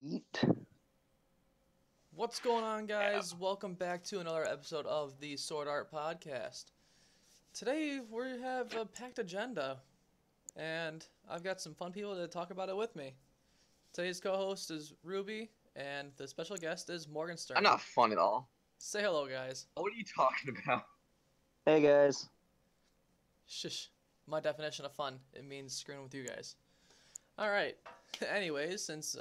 Eat. What's going on, guys? Welcome back to another episode of the Sword Art Podcast. Today we have a packed agenda, and I've got some fun people to talk about it with me. Today's co-host is Ruby, and the special guest is Morgenstern. I'm not fun at all. Say hello, guys. What are you talking about? Hey guys. Shush. My definition of fun, it means screwing with you guys. Alright. Anyways, since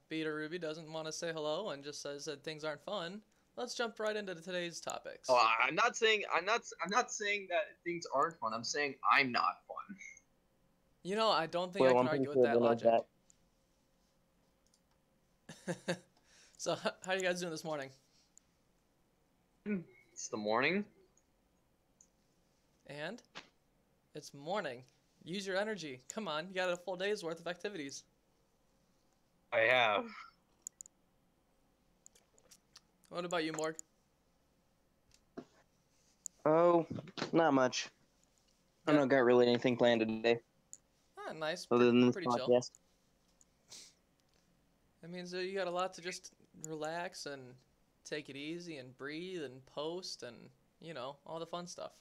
Beta Ruby doesn't want to say hello and just says that things aren't fun, let's jump right into today's topics. Oh, I'm not saying that things aren't fun. I'm saying I'm not fun. You know, I don't think I can argue with that logic. So, how are you guys doing this morning? It's the morning. And? It's morning. Use your energy. Come on, you got a full day's worth of activities. I have. What about you, Morg? Oh, not much. I don't got really anything planned today. Ah, nice. Other than this Pretty chill. podcast. That means you got a lot to just relax and take it easy and breathe and post and, you know, all the fun stuff.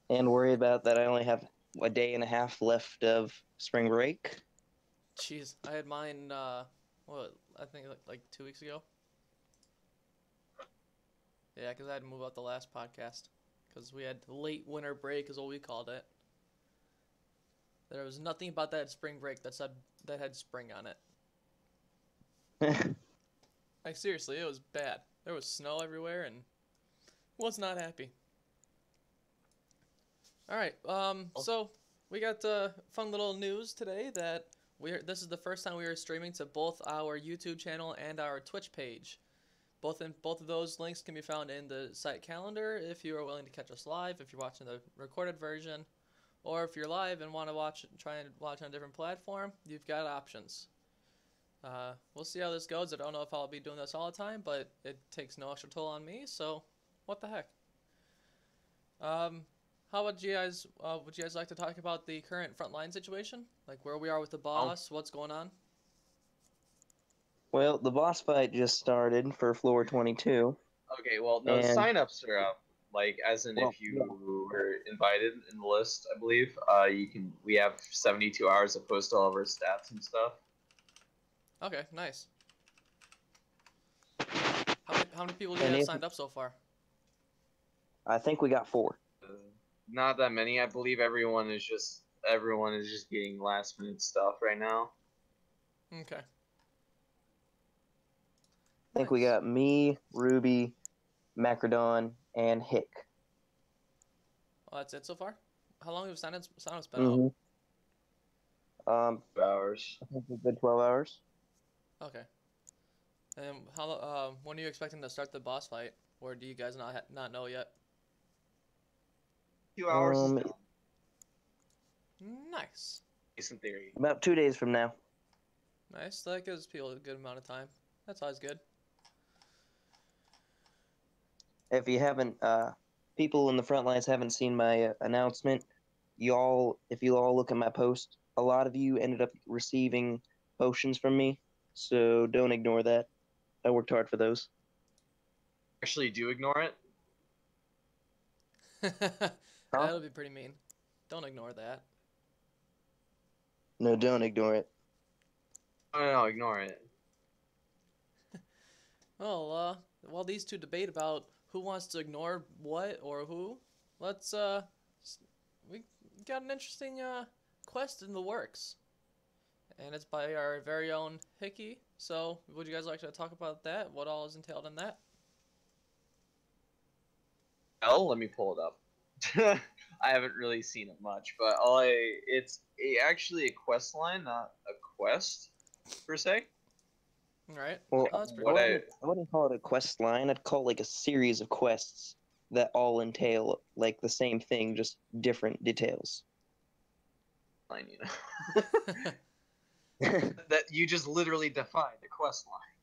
And worry about that I only have a day and a half left of spring break. Jeez, I had mine, I think like 2 weeks ago. Yeah, because I had to move out the last podcast. Because we had late winter break is what we called it. There was nothing about that spring break that had spring on it. Like, seriously, it was bad. There was snow everywhere and was not happy. Alright, so we got fun little news today that this is the first time we are streaming to both our YouTube channel and our Twitch page. Both of those links can be found in the site calendar if you are willing to catch us live, if you're watching the recorded version, or if you're live and want to try and watch on a different platform, you've got options. We'll see how this goes. I don't know if I'll be doing this all the time, but it takes no extra toll on me, so what the heck. How would you guys like to talk about the current frontline situation? Like where we are with the boss, what's going on? Well, the boss fight just started for floor 22. Okay, well, no, sign-ups are up. Like, as in, if you were invited in the list, I believe, we have 72 hours to post all of our stats and stuff. Okay, nice. How many people do you have signed up so far? I think we got 4. Not that many. I believe everyone is just getting last minute stuff right now. Okay. I think we got me, Ruby, Macrodon, and Hick. Oh, that's it so far? How long have sign-ups been out? 2 hours. I think it's been 12 hours. Okay. And when are you expecting to start the boss fight? Or do you guys not know yet? 2 hours is done. Nice. In theory. About 2 days from now. Nice. That gives people a good amount of time. That's always good. If you haven't, people in the front lines haven't seen my announcement, if you all look at my post, a lot of you ended up receiving potions from me, so don't ignore that. I worked hard for those. Actually, do ignore it. That'll be pretty mean. Don't ignore that. No, don't ignore it. No, ignore it. Well, while these two debate about who wants to ignore what or who, let's, we got an interesting, quest in the works. And it's by our very own Hickey. So, would you guys like to talk about that? What all is entailed in that? Well, let me pull it up. I haven't really seen it much, but it's actually a quest line, not a quest, per se. Alright. Well, that's pretty I wouldn't call it a quest line. I'd call it like a series of quests that all entail like the same thing, just different details. Line, you know. That you just literally defined a quest line.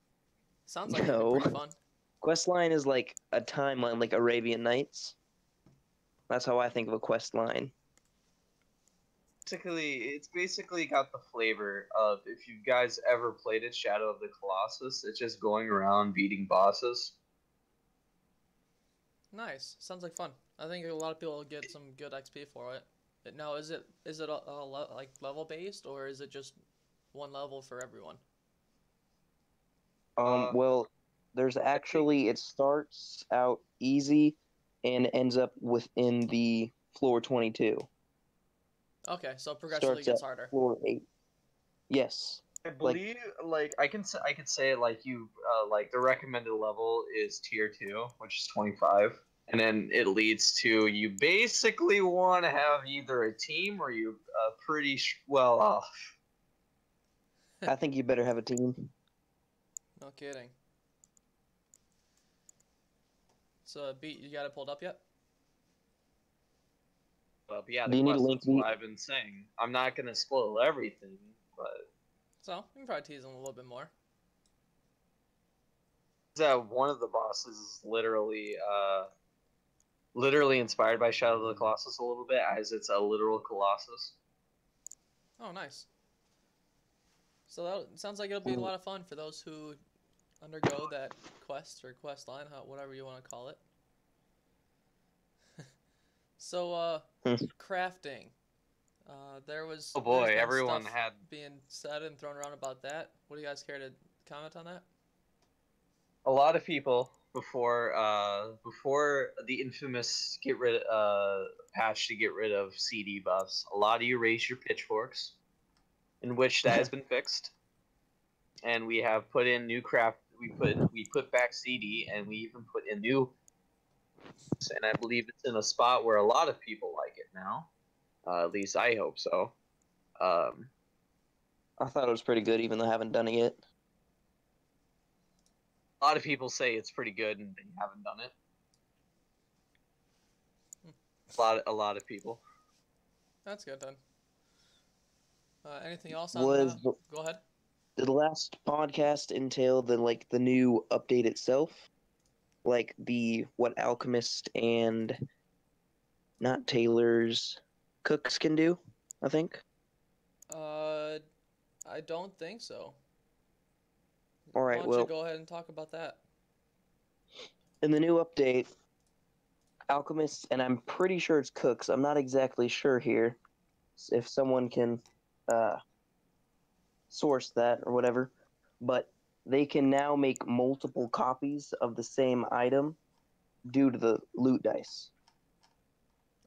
Sounds like it'd be pretty fun. Quest line is like a timeline, like Arabian Nights. That's how I think of a quest line. It's basically got the flavor of, if you guys ever played it, Shadow of the Colossus. It's just going around beating bosses. Nice. Sounds like fun. I think a lot of people will get some good XP for it. Now, is it like level based, or is it just one level for everyone? Well, there's actually, it starts out easy and ends up within the floor 22. Okay, so progressively gets harder. Floor 8. Yes. I believe, I could say like the recommended level is tier 2, which is 25, and then it leads to, you basically want to have either a team or you pretty well off. I think you better have a team. No kidding. So, Beat, you got it pulled up yet? Well, yeah, Do you need a link? That's what I've been saying. I'm not gonna spoil everything, but so you can probably tease them a little bit more. One of the bosses is literally inspired by Shadow of the Colossus a little bit, as it's a literal colossus. Oh, nice. So that sounds like it'll be a lot of fun for those who undergo that quest or quest line, whatever you want to call it. So, crafting. There was. Oh boy, everyone had being said and thrown around about that. What do you guys care to comment on that? a lot of people before the infamous patch to get rid of CD buffs. A lot of you raised your pitchforks, in which that has been fixed, and we have put in new craft. We put back CD, and we even put in new. And I believe it's in a spot where a lot of people like it now. At least I hope so. I thought it was pretty good, even though I haven't done it yet. A lot of people say it's pretty good, and they haven't done it. A lot of people. That's good then. Anything else on that? Go ahead. Did the last podcast entail the new update itself? Like what Alchemist and not Tailor's cooks can do, I think. I don't think so. All right, Why don't you go ahead and talk about that? In the new update, Alchemists, and I'm pretty sure it's cooks. I'm not exactly sure here. If someone can source that or whatever, but they can now make multiple copies of the same item due to the loot dice.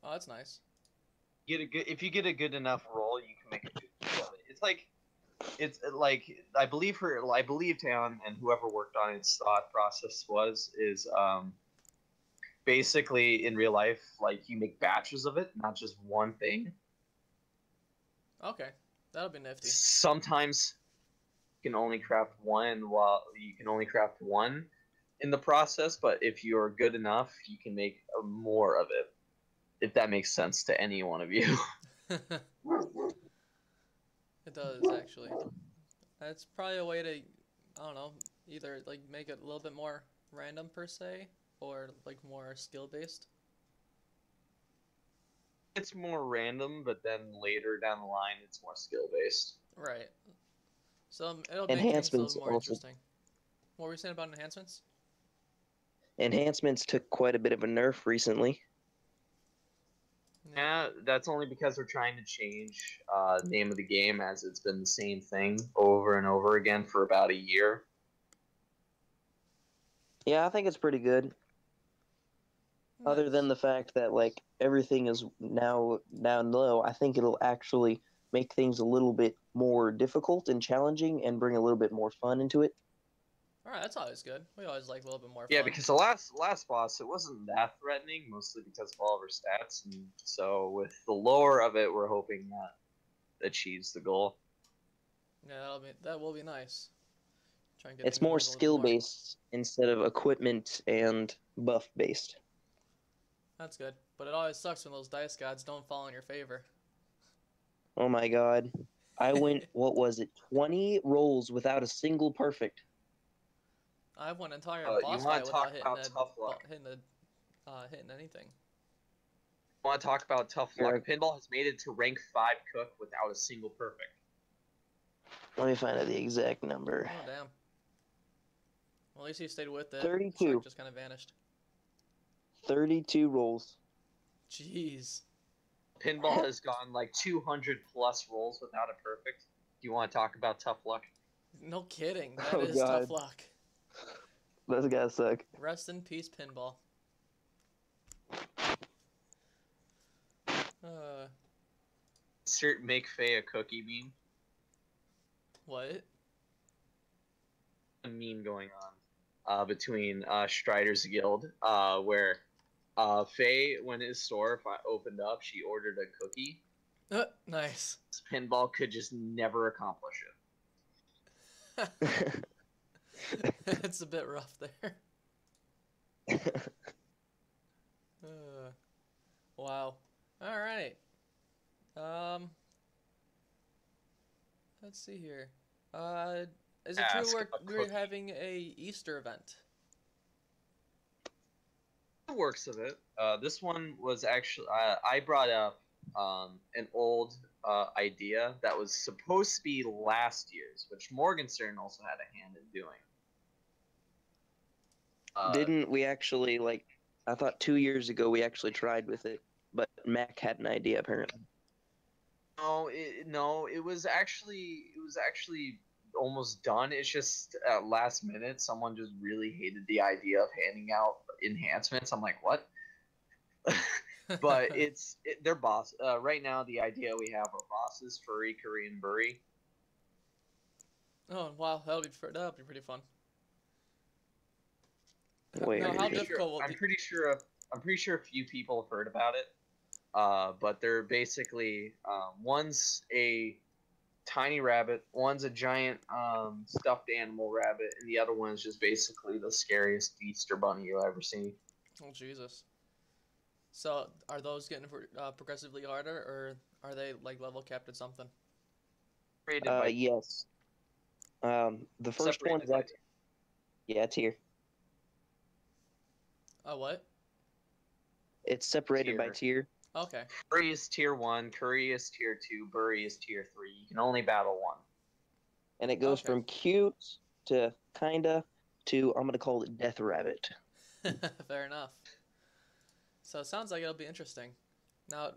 Oh, that's nice. If you get a good enough roll, you can make a duplicate of it. It's like I believe Taon and whoever worked on its thought process is basically in real life, like, you make batches of it, not just one thing. Okay, that'll be nifty. Sometimes you can only craft one in the process, but if you're good enough, you can make more of it. If that makes sense to any one of you. It does, actually. That's probably a way to, I don't know, either make it a little bit more random per se, or more skill based. It's more random, but then later down the line, it's more skill based. Right. So it'll make things a little more interesting. What were you saying about enhancements? Enhancements took quite a bit of a nerf recently. Yeah, that's only because they're trying to change the name of the game, as it's been the same thing over and over again for about a year. Yeah, I think it's pretty good. Nice. Other than the fact that everything is now down low, I think it'll actually make things a little bit more difficult and challenging and bring a little bit more fun into it. Alright, that's always good. We always like a little bit more fun. Yeah, because the last boss, it wasn't that threatening, mostly because of all of our stats, and so with the lore of it, we're hoping that achieves the goal. Yeah, that will be nice. Try and get it's more skill-based instead of equipment and buff-based. That's good, but it always sucks when those dice gods don't fall in your favor. Oh my god. I went, 20 rolls without a single perfect. I won an entire boss fight without hitting anything. Want to talk about tough Here, luck? Pinball has made it to rank 5 cook without a single perfect. let me find out the exact number. Oh, damn. Well, at least he stayed with it. 32. Shark just kind of vanished. 32 rolls. Jeez. Pinball has gone like 200 plus rolls without a perfect. Do you want to talk about tough luck? No kidding. That Oh, is God. tough luck. Those guys suck. Rest in peace, Pinball. Insert make Faye a cookie meme. What? A meme going on between Strider's Guild, where Faye, when his store opened up, she ordered a cookie. Nice. Pinball could just never accomplish it. It's a bit rough there. Wow. All right. Let's see here. Is it true we're having a Easter event? The works of it. This one was actually I brought up an old idea that was supposed to be last year's, which Morgenstern also had a hand in doing. Didn't we actually, like, I thought 2 years ago we actually tried with it, but Mac had an idea apparently. No, it was actually almost done. It's just at last minute someone just really hated the idea of handing out enhancements. I'm like, what? But their boss. Right now, the idea we have are bosses: Furry, Curry, and Burry. Oh wow, that'll be pretty fun. Wait, now, how difficult will I'm pretty sure a few people have heard about it. But they're basically one's a tiny rabbit, one's a giant stuffed animal rabbit, and the other one's just basically the scariest Easter bunny you'll ever see. Oh Jesus! So are those getting progressively harder, or are they like level capped at something? Yes. The first one's that. Yeah, it's here. What? It's separated by tier. Okay. Furry is tier 1, Curry is tier 2, Burry is tier 3. You can only battle one. And it goes from cute to kinda to, I'm gonna call it Death Rabbit. Fair enough. So it sounds like it'll be interesting. Now,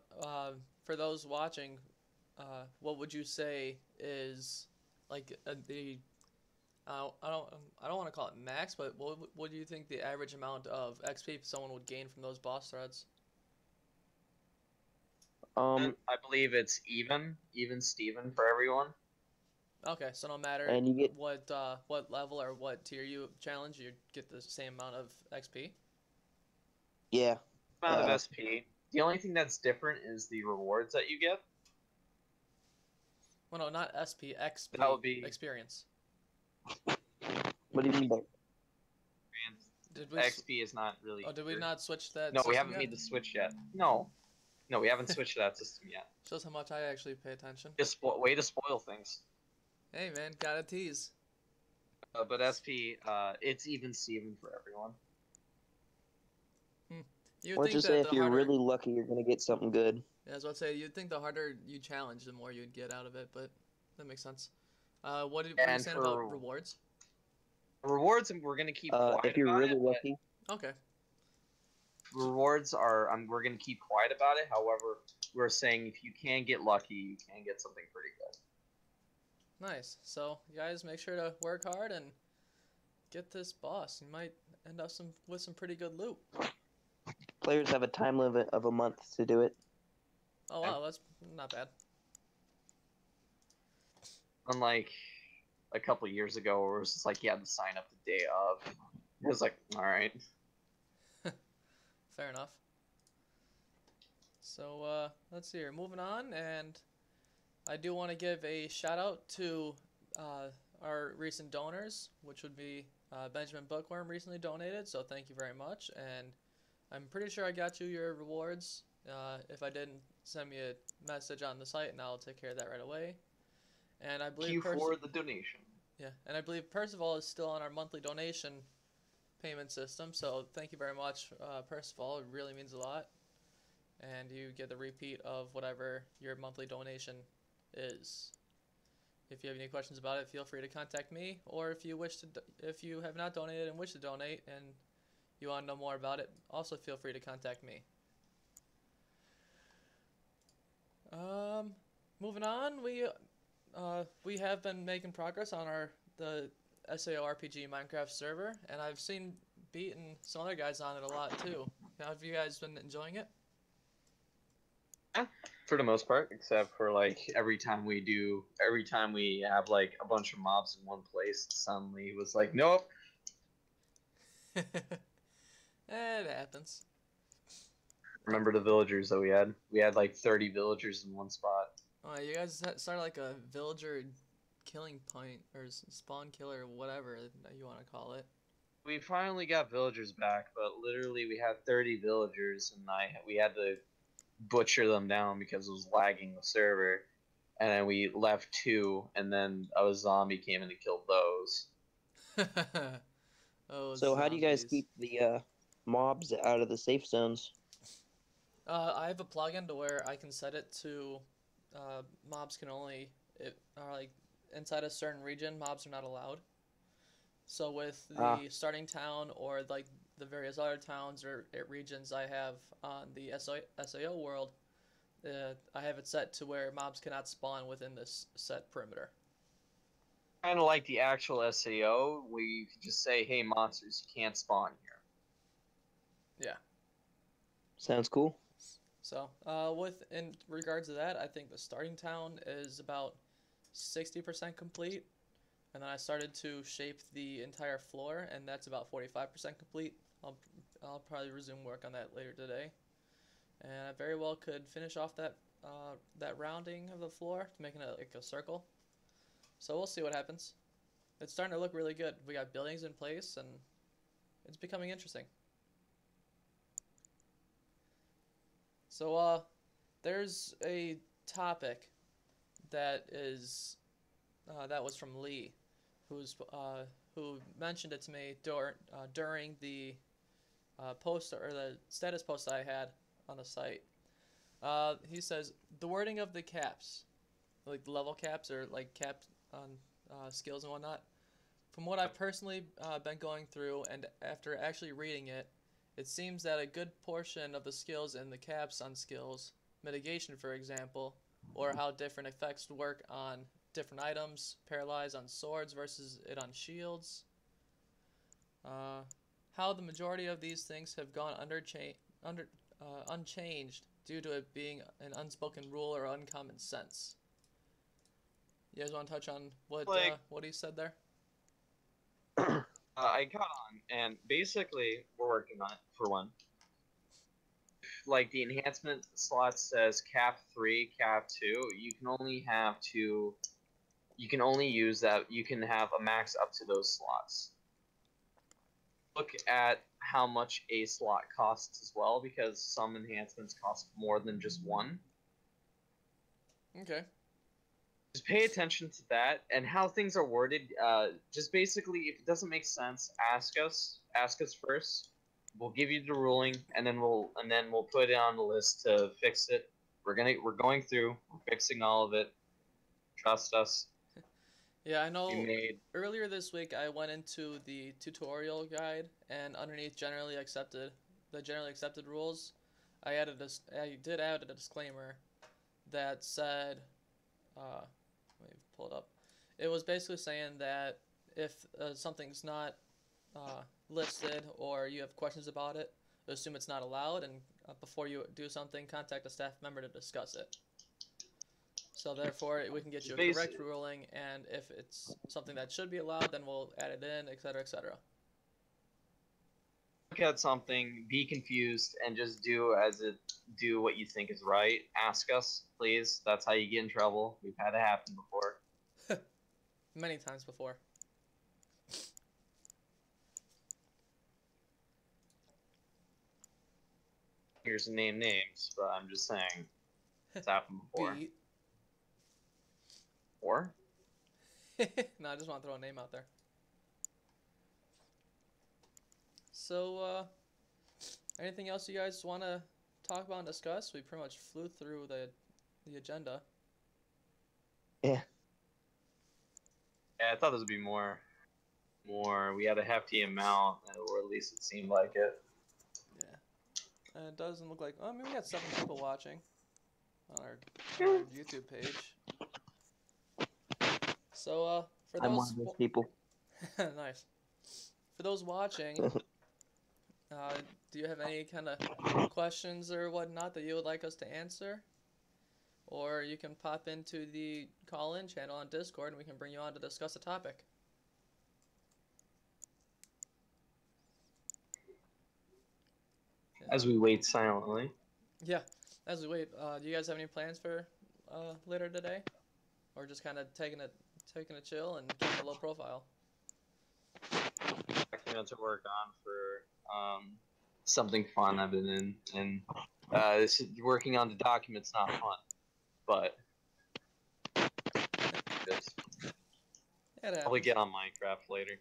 for those watching, what would you say is like the I don't want to call it max, but what do you think the average amount of XP someone would gain from those boss threads? I believe it's even Steven for everyone. Okay, so no matter and you get what level or what tier you challenge, you get the same amount of XP. Yeah. Amount of SP. The only thing that's different is the rewards that you get. Well, no, not SP, XP. That would be experience. What do you mean by? XP is not really. Oh, did we not switch that? No, we haven't made the switch yet. No, we haven't switched that system yet. Shows how much I actually pay attention. Just way to spoil things. Hey man, gotta tease. But SP, it's even Steven for everyone. Let's just say if you're really lucky, you're gonna get something good. Yeah, I was about to say, you'd think the harder you challenge, the more you'd get out of it, but that makes sense. What are you saying about rewards? Rewards, we're gonna keep quiet if you're about really it, lucky. Okay. Rewards are, we're gonna keep quiet about it. However, we're saying if you can get lucky, you can get something pretty good. Nice. So, you guys, make sure to work hard and get this boss. You might end up with some pretty good loot. Players have a time limit of a month to do it. Oh wow, that's not bad. Unlike a couple years ago, where it was just like you had to sign up the day of. It was like, all right. Fair enough. So let's see here. Moving on, and I do want to give a shout out to our recent donors, which would be Benjamin Bookworm recently donated. So thank you very much, and I'm pretty sure I got you your rewards. If I didn't, send me a message on the site, and I'll take care of that right away. And I believe Thank you for the donation. Yeah, and I believe Percival is still on our monthly donation payment system. So thank you very much, Percival. It really means a lot. and you get the repeat of whatever your monthly donation is. If you have any questions about it, feel free to contact me, or if you wish to, if you have not donated and wish to donate and you want to know more about it, also feel free to contact me. Moving on, we have been making progress on the SAO-RPG Minecraft server, and I've seen Beat and some other guys on it a lot too. Have you guys been enjoying it? Yeah, for the most part, except for like every time we have like a bunch of mobs in one place, suddenly it was like, nope. It happens. Remember the villagers that we had? We had like 30 villagers in one spot. Oh, you guys started like a villager killing point, or spawn killer, or whatever you want to call it. We finally got villagers back, but literally we had 30 villagers, and we had to butcher them down because it was lagging the server. And then we left 2, and then a zombie came in and killed those. Oh, So how do you guys zombies. keep the mobs out of the safe zones? I have a plugin to where I can set it to mobs can only like inside a certain region, mobs are not allowed. So with the starting town or like the various other towns or regions I have on the SAO world, I have it set to where mobs cannot spawn within this set perimeter. Kind of like the actual SAO, where you could just say, "Hey, monsters, you can't spawn here." Yeah. Sounds cool. So, in regards to that, I think the starting town is about 60% complete, and then I started to shape the entire floor, and that's about 45% complete. I'll probably resume work on that later today, and I very well could finish off that rounding of the floor to making it like a circle. So we'll see what happens. It's starting to look really good. We got buildings in place, and it's becoming interesting. So, there's a topic that is that was from Lee, who mentioned it to me during the post or the status post I had on the site. He says the wording of the caps, like the level caps or like capped on skills and whatnot. From what I've personally been going through and after actually reading it, it seems that a good portion of the skills and the caps on skills, mitigation for example, or how different effects work on different items, paralyze on swords versus it on shields, how the majority of these things have gone unchanged due to it being an unspoken rule or uncommon sense. You guys want to touch on what he said there? I caught on, and basically we're working on it for one. Like the enhancement slot says cap 3, cap 2, you can only have 2. You can only use that. You can have a max up to those slots. Look at how much a slot costs as well, because some enhancements cost more than just one. Okay. Just pay attention to that and how things are worded. Just basically, if it doesn't make sense, ask us. Ask us first. We'll give you the ruling, and then we'll put it on the list to fix it. We're going through. We're fixing all of it. Trust us. Yeah, I know. Earlier this week, I went into the tutorial guide, and underneath the generally accepted rules, I did add a disclaimer that said, let me pull it up. It was basically saying that if something's not listed or you have questions about it, assume it's not allowed, and before you do something, contact a staff member to discuss it. So therefore, we can get you a correct ruling, and if it's something that should be allowed, then we'll add it in, etc., etc. Look at something, be confused, and just do what you think is right. Ask us, please. That's how you get in trouble. We've had it happen before. Many times before. Here's to name names, but I'm just saying it's happened before. Beat. Or? No, I just want to throw a name out there. So, anything else you guys want to talk about and discuss. We pretty much flew through the agenda. Yeah. Yeah, I thought this would be more. We had a hefty amount, or at least it seemed like it. Yeah. And it doesn't look like. I mean, we got 7 people watching on our YouTube page. So, for I'm one those of those people. nice. For those watching, do you have any kind of questions or whatnot that you would like us to answer? Or you can pop into the call-in channel on Discord and we can bring you on to discuss a topic. As we wait silently. Yeah, as we wait, do you guys have any plans for later today? Or just kind of taking a chill and keeping a low profile? Document to work on for something fun I've been in, and this is, working on the document's not fun, but just probably get on Minecraft later.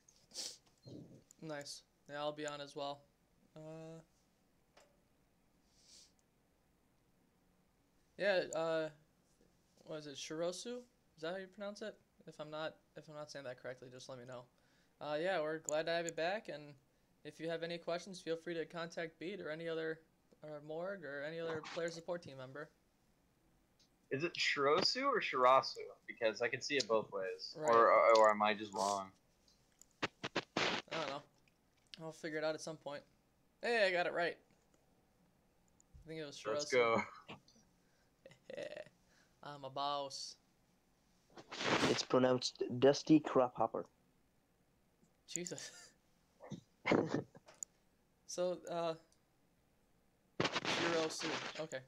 Nice. Yeah, I'll be on as well. Yeah. What is it? Shirosu? Is that how you pronounce it? If I'm not saying that correctly, just let me know. Yeah, we're glad to have you back, and if you have any questions, feel free to contact Beat or any other, or Morg, or any other player support team member. Is it Shirosu or Shirasu? Because I can see it both ways. Right. Or am I just wrong? I don't know. I'll figure it out at some point. Hey, I got it right. I think it was Shirosu. Let's go. Yeah, I'm a boss. It's pronounced Dusty Crophopper. Jesus. So, Shirosu. Okay.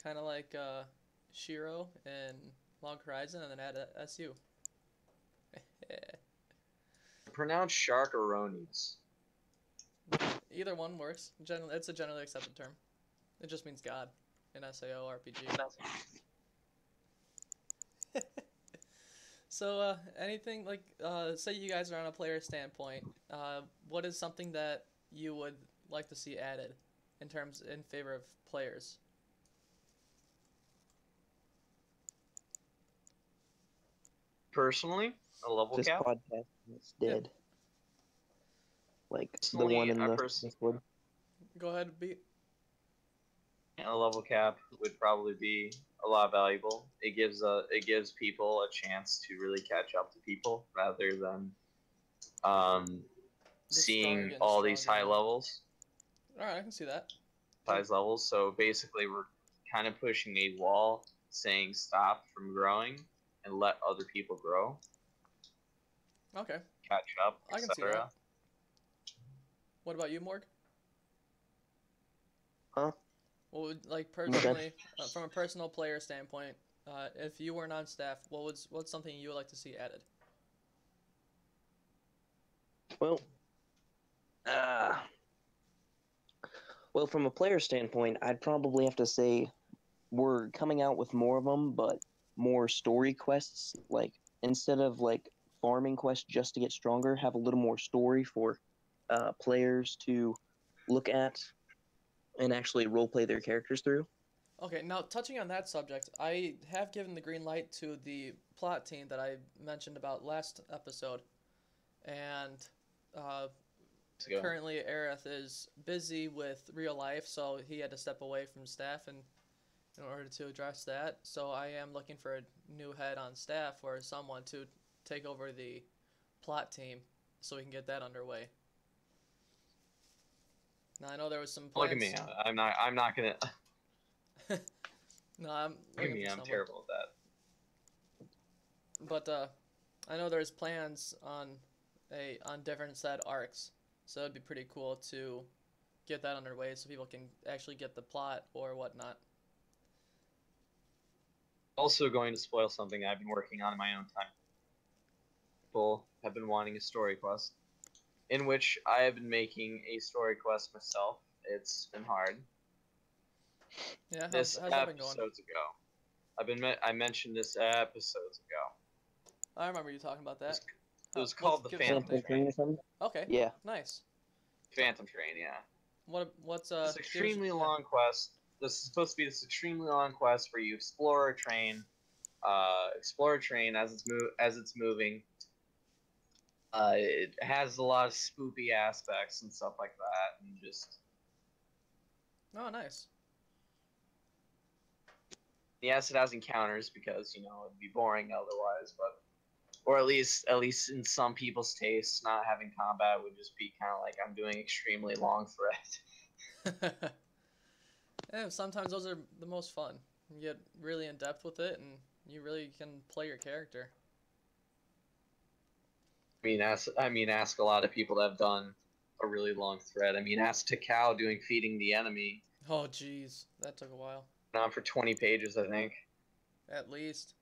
Kind of like Shiro in Long Horizon, and then add a SU. Pronounce Sharkaronis. Either one works. Generally, it's a generally accepted term. It just means God in SAO-RPG. So, anything like, say you guys are on a player standpoint, what is something that you would like to see added in favor of players? Personally, a level This cap. podcast is dead. Yeah. Like Personally, the one in I the Discord. Go ahead, Beat. A level cap would probably be a lot valuable. It gives people a chance to really catch up to people rather than seeing all these high levels. Alright, I can see that. Size levels. So basically, we're kind of pushing a wall, saying stop from growing and let other people grow. Okay. Catch up, I can see etc. that. What about you, Morg? Huh? Well, like personally, from a personal player standpoint, if you weren't on staff, what's something you would like to see added? Well, from a player standpoint, I'd probably have to say we're coming out with more of them, but more story quests. Like, instead of like farming quests just to get stronger, have a little more story for players to look at and actually roleplay their characters through. Okay, now touching on that subject, I have given the green light to the plot team that I mentioned about last episode, and currently Aerith is busy with real life, so he had to step away from staff in order to address that. So I am looking for a new head on staff or someone to take over the plot team so we can get that underway. Now I know there was some plans. Look at me. I'm not gonna. No, I'm. Look at me. I'm terrible at that. But I know there's plans on different set arcs, so it'd be pretty cool to get that underway so people can actually get the plot or whatnot. Also going to spoil something I've been working on in my own time. People have been wanting a story quest, in which I have been making a story quest myself. It's been hard. Yeah, how's that been going? Episodes ago. I mentioned this episodes ago. I remember you talking about that. It was called the Phantom Train. Or something? Okay. Yeah. Nice. Phantom Train, yeah. what's This extremely long quest. This is supposed to be this extremely long quest where you explore a train, as it's moving. It has a lot of spoopy aspects and stuff like that, and just Oh, nice. yes, it has encounters because it'd be boring otherwise, but or at least in some people's tastes, not having combat would just be kind of like I'm doing extremely long thread. Yeah, sometimes those are the most fun. You get really in depth with it, and you really can play your character. Ask a lot of people that have done a really long thread. Ask Takao doing feeding the enemy. Oh, jeez, that took a while. On for 20 pages, I think. At least.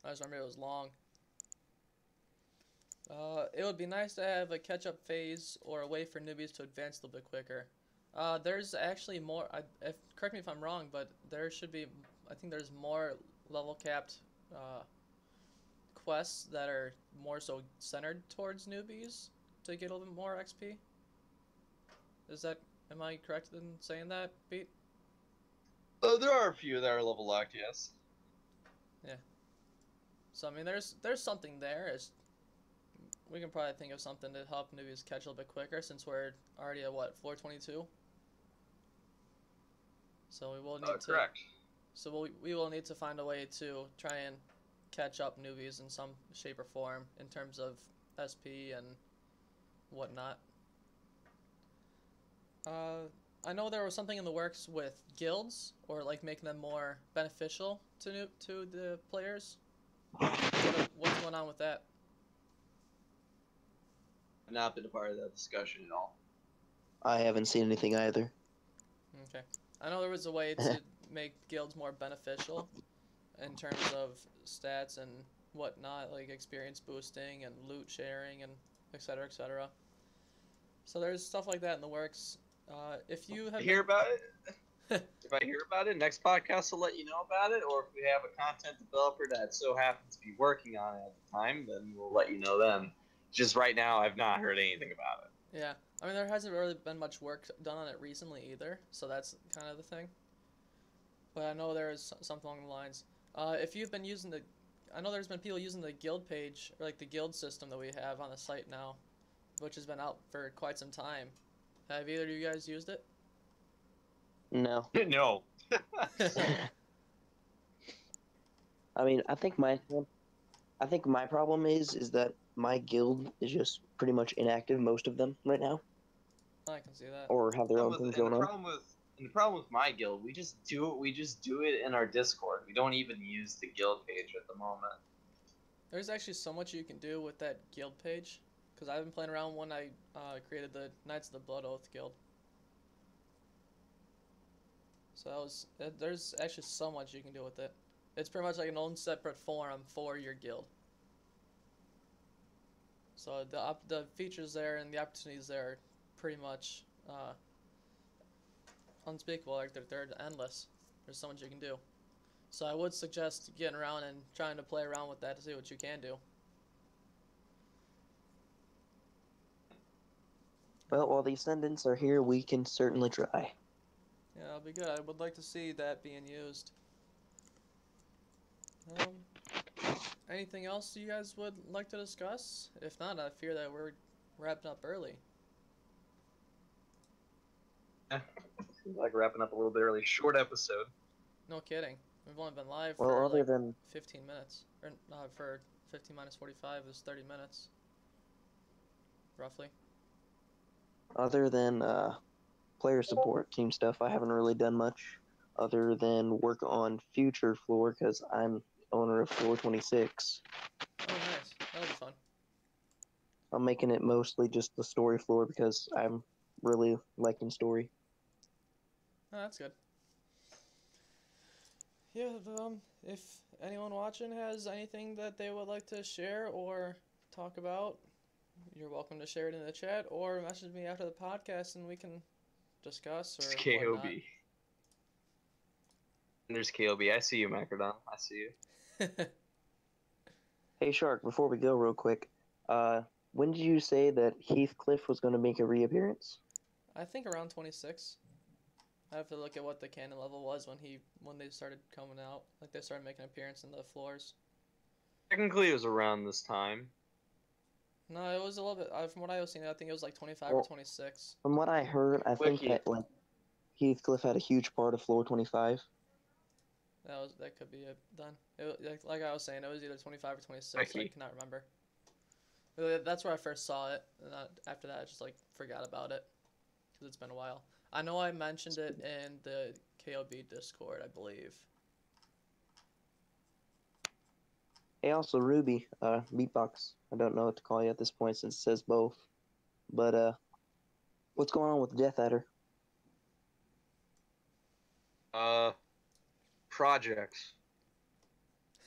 I just remember it was long. It would be nice to have a catch-up phase or a way for newbies to advance a little bit quicker. There's actually more. Correct me if I'm wrong, but there should be. I think there's more level-capped quests that are more so centered towards newbies to get a little bit more XP. Am I correct in saying that, Pete? There are a few that are level locked, yes. Yeah. So I mean, there's something there. We can probably think of something to help newbies catch a little bit quicker since we're already at what, floor 22. So we will need to. Correct. So we will need to find a way to try and catch up newbies in some shape or form in terms of SP and whatnot. I know there was something in the works with guilds, or like making them more beneficial to the players. What's going on with that? I've not been a part of that discussion at all. I haven't seen anything either. Okay. I know there was a way to make guilds more beneficial in terms of stats and whatnot, like experience boosting and loot sharing and etc. etc. So there's stuff like that in the works. If you have hear about it, if I hear about it, next podcast will let you know about it. Or if we have a content developer that so happens to be working on it at the time, then we'll let you know then. Just right now, I've not heard anything about it. Yeah, I mean there hasn't really been much work done on it recently either, so that's kind of the thing. But I know there is something along the lines. If you've been using I know there's been people using the guild page, or like the guild system that we have on the site now, which has been out for quite some time. Have either of you guys used it? No. No. I mean, I think my problem is that my guild is just pretty much inactive, most of them right now, I can see that. or have their own things going on. And the problem with my guild, we just do it in our Discord. We don't even use the guild page at the moment. There's actually so much you can do with that guild page, because I've been playing around when I created the Knights of the Blood Oath guild. So there's actually so much you can do with it. It's pretty much like an own separate forum for your guild. So the features there and the opportunities there are pretty much unspeakable. Like they're endless. There's so much you can do. So I would suggest getting around and trying to play around with that to see what you can do. Well, while the Ascendants are here, we can certainly try. Yeah, that'll be good. I would like to see that being used. Anything else you guys would like to discuss? If not, I fear that we're wrapping up early. Yeah, seems like wrapping up a little bit early. Short episode. No kidding. We've only been live Well, for other like than 15 minutes. Or for 15 minus 45 is 30 minutes. Roughly. other than player support team stuff, I haven't really done much other than work on future floor because I'm owner of floor 26. Oh, nice. That'll be fun. I'm making it mostly just the story floor because I'm really liking story. Oh, that's good. Yeah, if anyone watching has anything that they would like to share or talk about, you're welcome to share it in the chat or message me after the podcast and we can discuss or It's KOB. whatnot. And there's KOB. I see you, Macrodon. I see you. Hey, Shark, before we go real quick, when did you say that Heathcliff was going to make a reappearance? I think around 26. I have to look at what the cannon level was when they started coming out. Like they started making an appearance in the floors. Technically, it was around this time. No, it was a little bit. From what I was seeing, I think it was like 25 Well, or 26. From what I heard, I think Wiki. that like Heathcliff had a huge part of floor 25. That could be it done. Like I was saying, it was either 25 or 26. I Wiki. cannot remember. That's where I first saw it, and after that, I just like forgot about it because it's been a while. I know I mentioned it in the KOB Discord, I believe. Hey, also Ruby, Beatbox. I don't know what to call you at this point since it says both. But what's going on with Death Adder? Projects.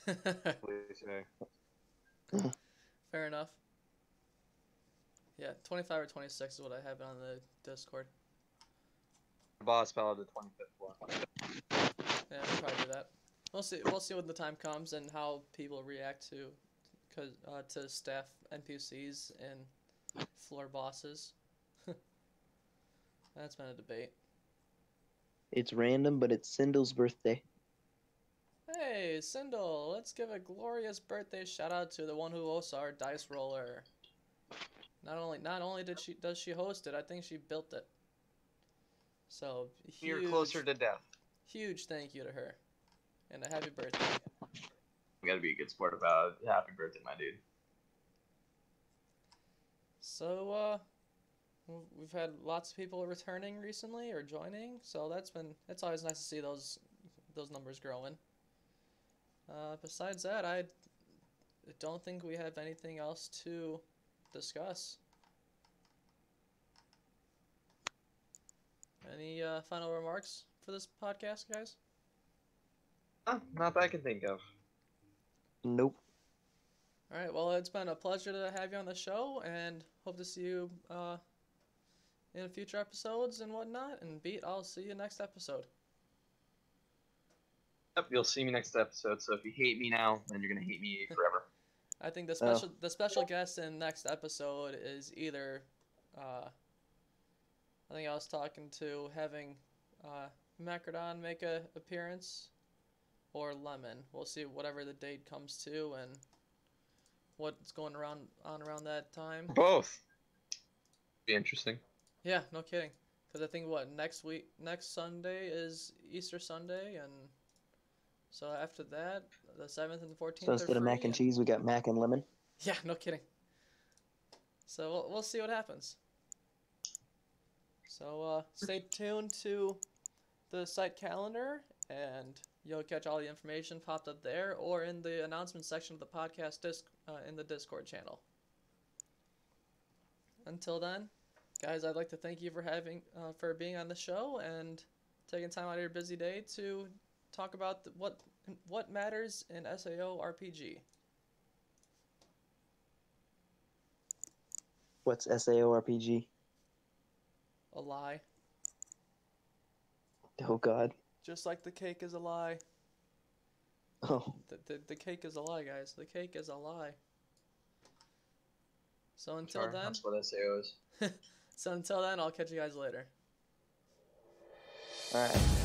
What do you say? Fair enough. Yeah, 25 or 26 is what I have on the Discord. Boss battle the 25th floor. Yeah, we'll probably do that. We'll see. We'll see when the time comes and how people react to staff NPCs and floor bosses. That's been a debate. It's random, but it's Sindel's birthday. Hey, Sindel, let's give a glorious birthday shout out to the one who hosts our dice roller. Not only does she host it, I think she built it. So You're closer to death. Huge thank you to her, and a happy birthday. We gotta be a good sport about it. Happy birthday, my dude. So we've had lots of people returning recently or joining, so it's always nice to see those numbers growing. Besides that, I don't think we have anything else to discuss. Any final remarks for this podcast, guys? Not that I can think of. Nope. All right, well, it's been a pleasure to have you on the show, and hope to see you in future episodes and whatnot. And Beat, I'll see you next episode. Yep, you'll see me next episode. So if you hate me now, then you're gonna hate me forever. I think the special guest in next episode is either, I think I was talking to having Macrodon make a appearance, or Lemon. We'll see whatever the date comes to and what's going around that time. Both. Be interesting. Yeah, no kidding. Because I think next Sunday is Easter Sunday, and so after that, the 7th and the 14th. So instead of mac and cheese, we got mac and lemon. Yeah, no kidding. So we'll see what happens. So stay tuned to the site calendar, and you'll catch all the information popped up there or in the announcement section of the podcast in the Discord channel. Until then, guys, I'd like to thank you for being on the show and taking time out of your busy day to talk about what matters in SAO-RPG. What's SAO-RPG? A lie. Oh God. Just like the cake is a lie. Oh. The cake is a lie, guys. The cake is a lie. So until then, That's what SAO is. so until then, I'll catch you guys later. All right.